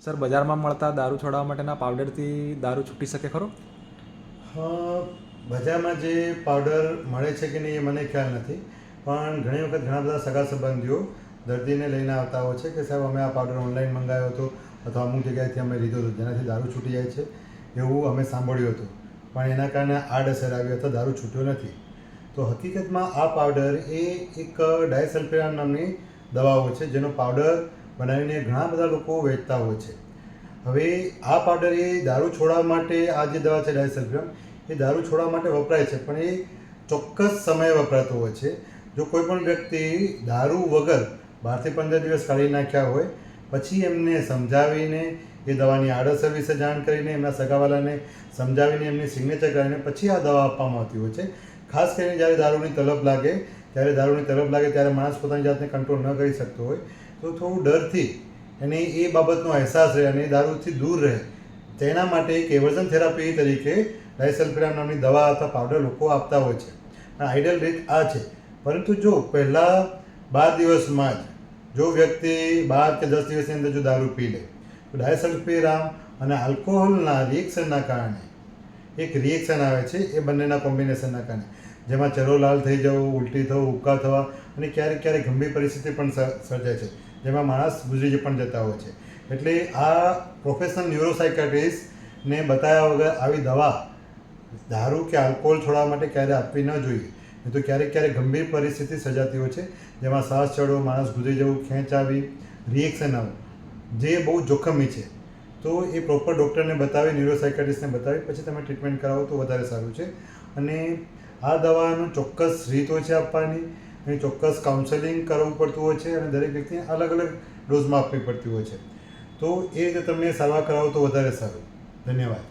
Sir, બજારમાં મળતા દારૂ છોડાવવા માટેના પાવડરથી દારૂ છૂટી શકે ખરો? હા, બજારમાં જે પાવડર મળે છે કે નહીં એ મને ખ્યાલ નથી, પણ ઘણી વખત ઘણા બધા સગા સંબંધીઓ દર્દીને લઈને આવતા હોય છે કે સાહેબ અમે આ પાવડર ઓનલાઈન મંગાવ્યો હતો અથવા અમુક જગ્યાએથી અમે લીધો હતો જેનાથી દારૂ છૂટી જાય છે એવું અમે સાંભળ્યું હતું, પણ એના કારણે આડઅસર આવી અથવા દારૂ છૂટ્યો નથી. તો હકીકતમાં આ પાવડર એ એક ડાયસલ્ફેરામ નામની દવાઓ છે જેનો પાવડર બનાવીને ઘણા બધા લોકો વેચતા હોય છે. હવે આ પાવડર એ દારૂ છોડવા માટે, આ જે દવા છે ડાયસલ્ફેરામ, એ દારૂ છોડવા માટે વપરાય છે, પણ એ ચોક્કસ સમયે વપરાતો હોય છે. જો કોઈ પણ વ્યક્તિ દારૂ વગર 12 થી 15 દિવસ કાઢી નાખ્યા હોય પછી એમને સમજાવીને એ દવાની આડઅસર વિશે જાણ કરીને એમના સગાવાલાને સમજાવીને એમની સિગ્નેચર કરાવીને પછી આ દવા આપવામાં આવતી હોય છે. ખાસ કરીને જ્યારે દારૂની તલબ લાગે ત્યારે માણસ પોતાની જાતને કંટ્રોલ ન કરી શકતો હોય તો થોડું ડરથી એને એ બાબતનો અહેસાસ રહે અને એ દારૂથી દૂર રહે તેના માટે એક એવર્ઝન થેરાપી તરીકે ડાયસલ્ફેરામ નામની દવા અથવા પાવડર લોકો આપતા હોય છે. આઈડિયલ રીત આ છે, પરંતુ જો પહેલાં 12 દિવસમાં જ જો વ્યક્તિ 12 કે 10 દિવસની અંદર જો દારૂ પી લે તો ડાયસલ્ફેરામ અને આલ્કોહોલના રિએક્શનના કારણે એક રિએક્શન આવે છે, એ બંનેના કોમ્બિનેશનના કારણે, જેમાં ચહેરો લાલ થઈ જવો, ઉલટી થવું, ઉબકા થવા અને ક્યારેક ક્યારેક ગંભીર પરિસ્થિતિ પણ સર્જાય છે, જેમાં માણસ ગુજરી પણ જતા હોય છે. એટલે આ પ્રોફેશનલ ન્યુરોસાયકાટ્રિસ્ટને બતાવ્યા વગર આવી દવા દારૂ કે આલ્કોહોલ છોડવા માટે ક્યારે આપવી ન જોઈએ. નહીં તો ક્યારેક ક્યારેક ગંભીર પરિસ્થિતિ સર્જાતી હોય છે, જેમાં શ્વાસ ચડવો, માણસ ગુજરી જવું, ખેંચ આવી, રિએક્શન આવવું, જે બહુ જોખમી છે. તો એ પ્રોપર ડૉક્ટરને બતાવી, ન્યુરોસાયકાટ્રિસ્ટને બતાવી પછી તમે ટ્રીટમેન્ટ કરાવો તો વધારે સારું છે. અને આ દવાનું ચોક્કસ રીત હોય છે આપવાની, એની ચોક્કસ કાઉન્સેલિંગ કરવું પડતું હોય છે અને દરેક વ્યક્તિને અલગ અલગ ડોઝમાં આપવી પડતી હોય છે. તો એ રીતે તમે સારવાર કરાવો તો વધારે સારું. ધન્યવાદ.